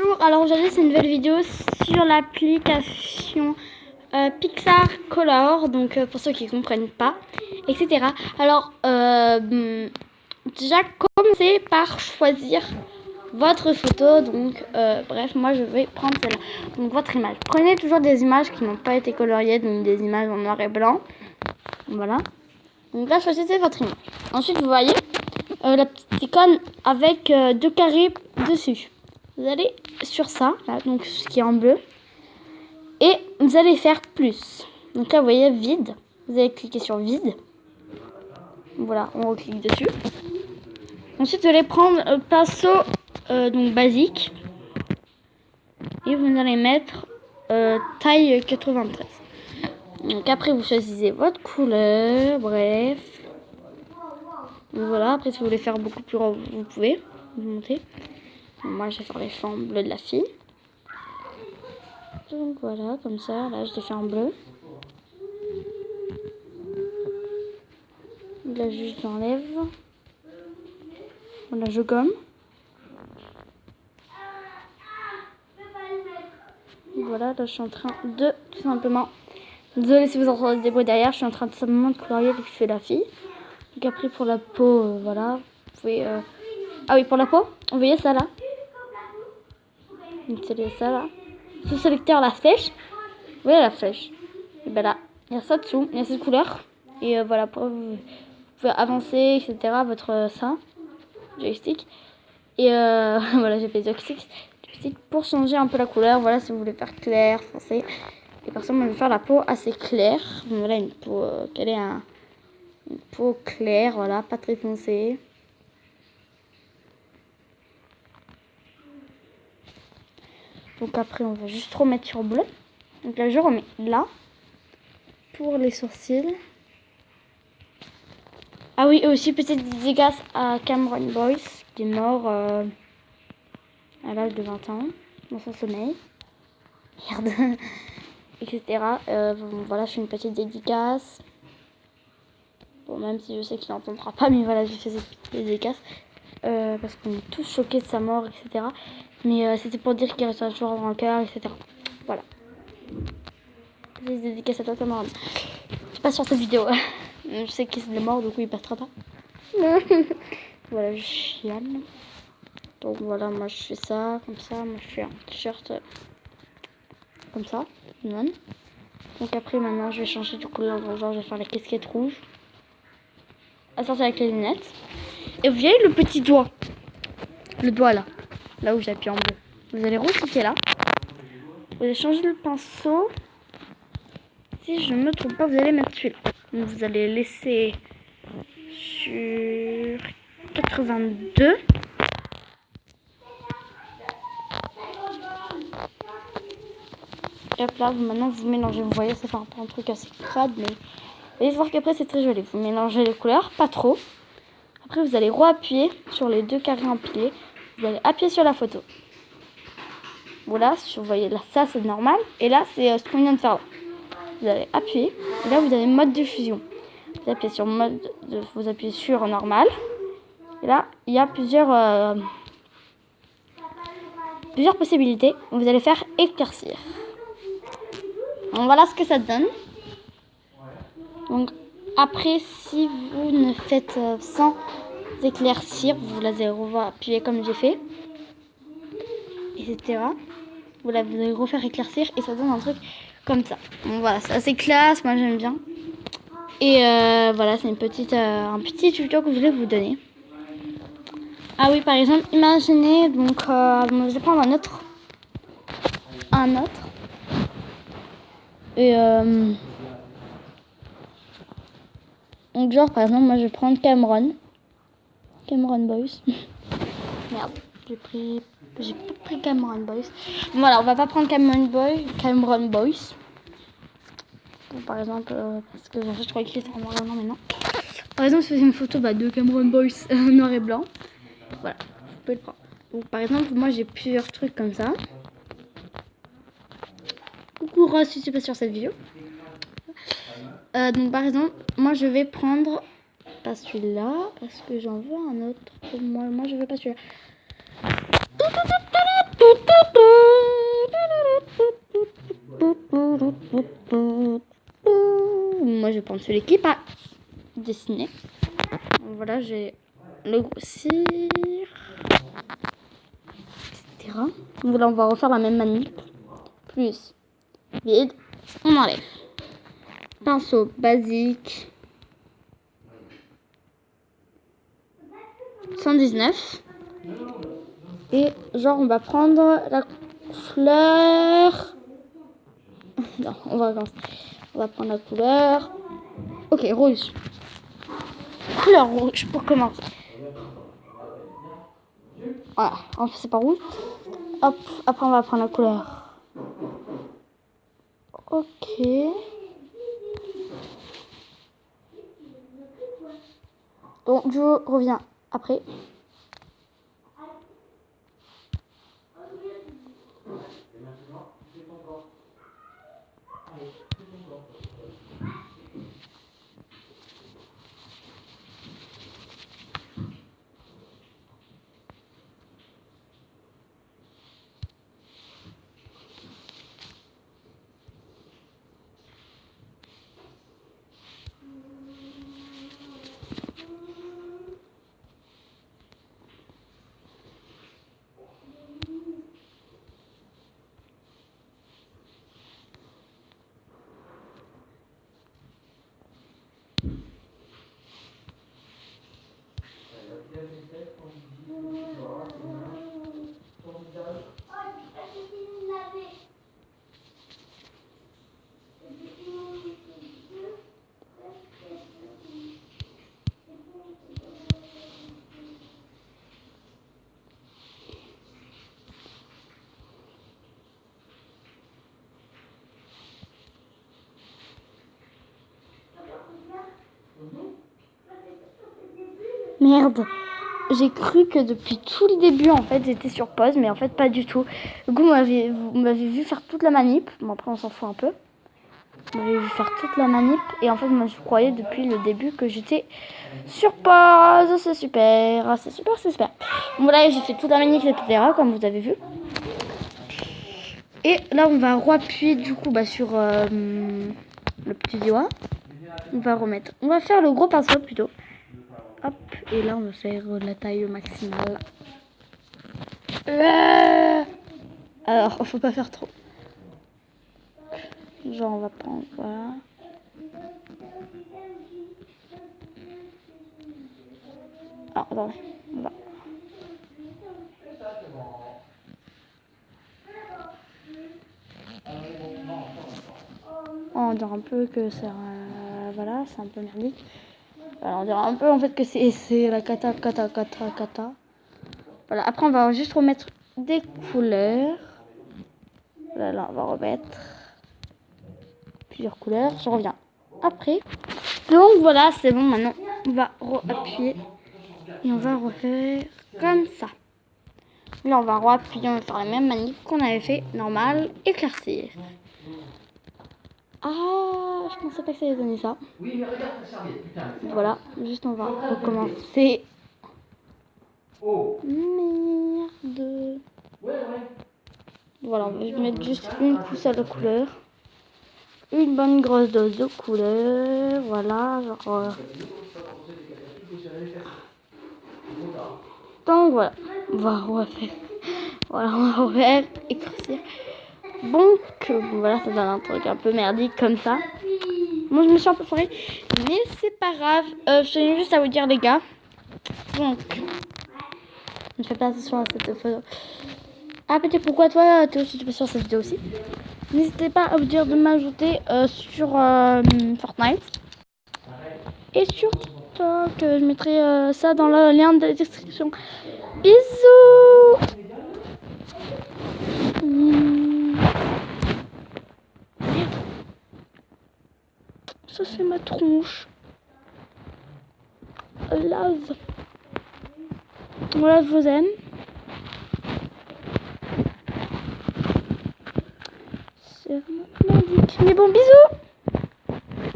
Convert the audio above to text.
Bonjour, alors aujourd'hui c'est une nouvelle vidéo sur l'application Pixar Color, donc pour ceux qui ne comprennent pas, etc. Alors déjà commencez par choisir votre photo, donc bref moi je vais prendre celle-là, donc votre image. Prenez toujours des images qui n'ont pas été coloriées, donc des images en noir et blanc, voilà. Donc là choisissez votre image. Ensuite vous voyez la petite icône avec deux carrés dessus. Vous allez sur ça, là, donc ce qui est en bleu, et vous allez faire plus. Donc là, vous voyez vide. Vous allez cliquer sur vide. Voilà, on reclique dessus. Ensuite, vous allez prendre pinceau donc basique, et vous allez mettre taille 93. Donc après, vous choisissez votre couleur, bref. Donc, voilà. Après, si vous voulez faire beaucoup plus grand, vous pouvez. Vous montez. Moi, je vais faire les fonds bleus de la fille. Donc voilà, comme ça, là je l'ai fait en bleu. Là juste j'enlève. Voilà, je gomme. Voilà, là je suis en train de tout simplement. Désolée si vous entendez des bruits derrière, je suis en train de simplement de colorier vu que je fais la fille. Donc après pour la peau, voilà. Vous pouvez. Ah oui, pour la peau, vous voyez ça là. Donc c'est ça là. Sous sélecteur la flèche. Vous voyez la flèche. Et ben là, il y a ça dessous, il y a cette couleur. Et voilà, vous pouvez avancer, etc. Votre ça, joystick. Et voilà, j'ai fait joystick pour changer un peu la couleur. Voilà, si vous voulez faire clair, foncé. Et par exemple, moi je vais faire la peau assez claire. Voilà, une peau quelle est une peau claire, voilà, pas très foncée. Donc après, on va juste remettre sur bleu. Donc là, je remets là pour les sourcils. Ah oui, et aussi petite dédicace à Cameron Boyce qui est mort à l'âge de 20 ans dans son sommeil. Merde. Etc. Voilà, je fais une petite dédicace. Bon, même si je sais qu'il n'entendra pas, mais voilà, je fais cette petite dédicace. Parce qu'on est tous choqués de sa mort, etc. Mais c'était pour dire qu'il restera toujours dans le cœur, etc. Voilà. Petite dédicace à toi, Cameron. C'est pas sur cette vidéo. Je sais qu'il est mort, du coup il passera pas. Voilà, je chiale. Donc voilà, moi je fais ça, comme ça. Moi je fais un t-shirt comme ça. Non. Donc après, maintenant je vais changer de couleur. Genre, je vais faire la casquette rouge. À sortir avec les lunettes. Et vous voyez le petit doigt. Le doigt là. Là où j'appuie en bleu. Vous allez recliquer là. Vous allez changer le pinceau. Si je ne me trompe pas, vous allez mettre celui-là. Donc vous allez laisser sur 82. Et hop là, maintenant vous mélangez. Vous voyez, ça fait un peu un truc assez crade, mais vous allez voir qu'après c'est très joli. Vous mélangez les couleurs, pas trop. Après vous allez re-appuyer sur les deux carrés empilés. Vous allez appuyer sur la photo. Voilà, vous voyez là, ça c'est normal. Et là c'est ce qu'on vient de faire là. Vous allez appuyer. Et là vous avez mode diffusion. Vous appuyez sur mode, vous appuyez sur normal. Et là il y a plusieurs possibilités. Vous allez faire éclaircir. Donc voilà ce que ça donne. Donc après, si vous ne faites sans éclaircir, vous allez appuyer comme j'ai fait, etc. Vous allez refaire éclaircir et ça donne un truc comme ça. Donc voilà, c'est assez classe, moi j'aime bien. Et voilà, c'est un petit tuto que je voulais vous donner. Ah oui, par exemple, imaginez, donc je vais prendre un autre. Et donc genre par exemple, moi je vais prendre Cameron Boyce. Merde, j'ai pas pris Cameron Boyce. Voilà, on va pas prendre Cameron Boyce. Bon, par exemple, parce que je crois qu'il est en noir et blanc maintenant. Par exemple, si vous avez une photo de Cameron Boyce noir et blanc, voilà, vous pouvez le prendre. Donc par exemple, moi j'ai plusieurs trucs comme ça. Coucou Rose, si tu es pas sur cette vidéo. Donc par exemple, moi je vais prendre pas celui-là parce que j'en veux un autre. Moi je veux pas celui-là. celui qui n'est pas dessiné. Donc, voilà, j'ai le grossir, etc. Donc là, on va refaire la même manip. Plus vide, on enlève. Pinceau basique. 119. Et genre, on va prendre la fleur. Non, on va prendre la couleur. Ok, rouge. Couleur rouge pour commencer. Voilà, en fait, c'est pas rouge. Hop, après, on va prendre la couleur. Ok. Donc, je reviens après. Merde, j'ai cru que depuis tout le début, en fait, j'étais sur pause, mais en fait, pas du tout. Du coup, vous m'avez vu faire toute la manip. Bon, après, on s'en fout un peu. Vous m'avez vu faire toute la manip. Et en fait, moi, je croyais depuis le début que j'étais sur pause. C'est super, c'est super, c'est super. Donc voilà, j'ai fait toute la manip, etc., comme vous avez vu. Et là, on va appuyer du coup sur le petit doigt. On va faire le gros pinceau plutôt. Hop, et là on va faire la taille maximale. Alors, faut pas faire trop. Genre, on va prendre, voilà. Ah, attendez, on va. On dirait un peu que c'est voilà, c'est un peu merdique. Alors, on dirait un peu en fait que c'est la cata. Voilà, après on va juste remettre des couleurs. Là, on va remettre plusieurs couleurs. Je reviens après. Donc voilà, c'est bon. Maintenant, on va appuyer et on va refaire comme ça. Là, on va appuyer, on va faire la même manip qu'on avait fait, normal, éclaircir. Ah, je pensais pas que ça allait donner ça. Oui, mais regarde ta serviette, putain. Voilà, juste on va recommencer. Oh. Merde. Ouais. Voilà, on va mettre juste une couche à la couleur. Une bonne grosse dose de couleur. Voilà, genre. Donc voilà, on va refaire. Voilà, on va refaire, éclaircir. Donc voilà, ça donne un truc un peu merdique comme ça. Moi, je me suis un peu foirée, mais c'est pas grave. Je tenais juste à vous dire, les gars. Donc, ne fais pas attention à cette photo. Ah, peut-être pourquoi toi, tu es aussi sur cette vidéo aussi. N'hésitez pas à vous dire de m'ajouter sur Fortnite. Et sur TikTok, je mettrai ça dans le lien de la description. Bisous. Merde. Ça, c'est ma tronche. Love. Voilà, je vous aime. C'est vraiment merdique. Mais bon, bisous.